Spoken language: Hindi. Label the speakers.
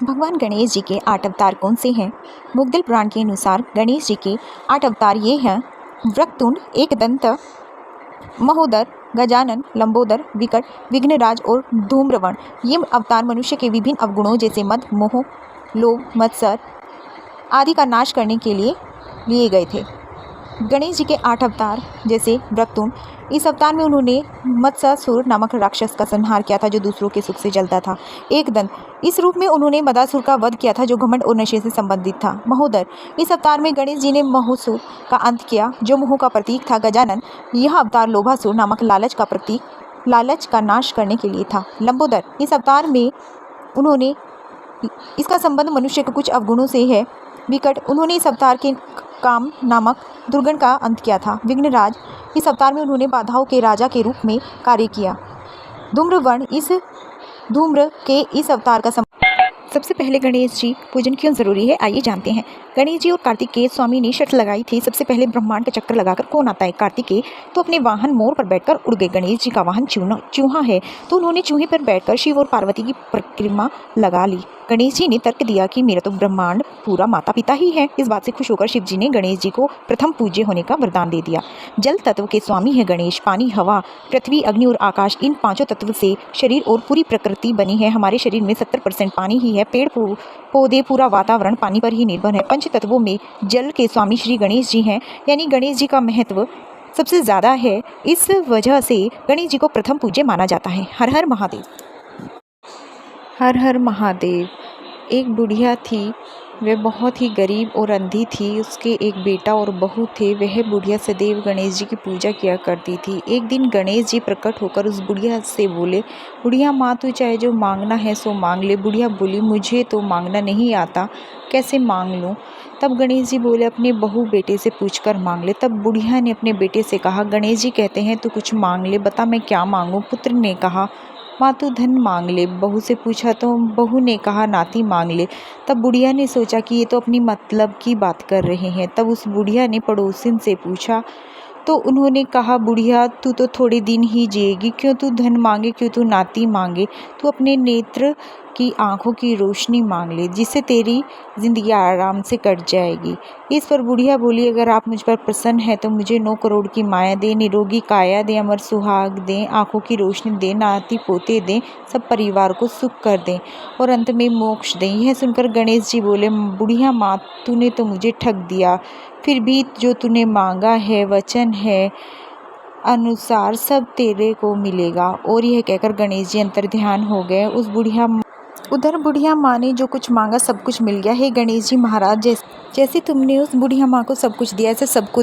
Speaker 1: भगवान गणेश जी के 8 अवतार कौन से हैं? मुग्दल पुराण के अनुसार गणेश जी के 8 अवतार ये हैं: वक्रतुंड, एकदंत, महोदर, गजानन, लंबोदर, विकट, विघ्नराज और धूम्रवर्ण। ये अवतार मनुष्य के विभिन्न अवगुणों जैसे मद, मोह, लोभ, मत्सर आदि का नाश करने के लिए गए थे। गणेश जी के 8 अवतार जैसे वक्रतुंड, इस अवतार में उन्होंने मत्स्यासुर नामक राक्षस का संहार किया था जो दूसरों के सुख से जलता था। एकदंत, इस रूप में उन्होंने मदासुर का वध किया था जो घमंड और नशे से संबंधित था। महोदर, इस अवतार में गणेश जी ने मोहासुर का अंत किया जो मोह का प्रतीक था। गजानन, यह अवतार लोभासुर नामक लालच का प्रतीक, लालच का नाश करने के लिए था। लंबोदर, इस अवतार में उन्होंने इसका संबंध मनुष्य के कुछ अवगुणों से है। विकट, उन्होंने इस अवतार के काम नामक दुर्गण का अंत किया था। विघ्नराज, इस अवतार में उन्होंने बाधाओं के राजा के रूप में कार्य किया। धूम्रवर्ण, इस धूम्र के इस अवतार का सबसे पहले गणेश जी पूजन क्यों जरूरी है, आइए जानते हैं। गणेश जी और कार्तिकेय स्वामी ने शर्त लगाई थी, सबसे पहले ब्रह्मांड का चक्कर लगाकर कौन आता है। कार्तिकेय तो अपने वाहन मोर पर बैठकर उड़ गए। गणेश जी का वाहन चूहा है तो उन्होंने चूहे पर बैठकर शिव और पार्वती की परिक्रमा लगा ली। गणेश जी ने तर्क दिया कि मेरा तो ब्रह्मांड पूरा माता पिता ही है। इस बात से खुश होकर शिव जी ने गणेश जी को प्रथम पूज्य होने का वरदान दे दिया। जल तत्व के स्वामी है गणेश। पानी, हवा, पृथ्वी, अग्नि और आकाश, इन पांचों तत्व से शरीर और पूरी प्रकृति बनी है। हमारे शरीर में 70% पानी ही है। पेड़ पौधे, पूरा वातावरण पानी पर ही निर्भर है। पंच तत्वों में जल के स्वामी श्री गणेश जी हैं, यानी गणेश जी का महत्व सबसे ज़्यादा है। इस वजह से गणेश जी को प्रथम पूज्य माना जाता है। हर हर महादेव। हर हर महादेव। एक बुढ़िया थी, वह बहुत ही गरीब और अंधी थी। उसके एक बेटा और बहू थे। वह बुढ़िया सदैव गणेश जी की पूजा किया करती थी। एक दिन गणेश जी प्रकट होकर उस बुढ़िया से बोले, बुढ़िया माँ, तू चाहे जो मांगना है सो मांग ले। बुढ़िया बोली, मुझे तो मांगना नहीं आता, कैसे मांग लूँ। तब गणेश जी बोले, अपने बहू बेटे से पूछकर मांग ले। तब बुढ़िया ने अपने बेटे से कहा, गणेश जी कहते हैं तू कुछ मांग ले, बता मैं क्या मांगूँ। पुत्र ने कहा, माँ तू धन मांग ले। बहू से पूछा तो बहू ने कहा, नाती मांग ले। तब बुढ़िया ने सोचा कि ये तो अपनी मतलब की बात कर रहे हैं। तब उस बुढ़िया ने पड़ोसिन से पूछा तो उन्होंने कहा, बुढ़िया तू तो थोड़े दिन ही जिएगी, क्यों तू धन मांगे, क्यों तू नाती मांगे। तू अपने नेत्र की आंखों की रोशनी मांग ले, जिससे तेरी जिंदगी आराम से कट जाएगी। इस पर बुढ़िया बोली, अगर आप मुझ पर प्रसन्न हैं तो मुझे 9 करोड़ की माया दें, निरोगी काया दें, अमर सुहाग दें, आंखों की रोशनी दें, नाती पोते दें, सब परिवार को सुख कर दें और अंत में मोक्ष दें। यह सुनकर गणेश जी बोले, बुढ़िया माँ, तूने तो मुझे ठग दिया। फिर भी जो तूने मांगा है, वचन है अनुसार सब तेरे को मिलेगा। और यह कहकर गणेश जी अंतर्ध्यान हो गए। उधर बुढ़िया माँ ने जो कुछ मांगा सब कुछ मिल गया। हे गणेश जी महाराज, जैसे तुमने उस बुढ़िया माँ को सब कुछ दिया, ऐसे सबको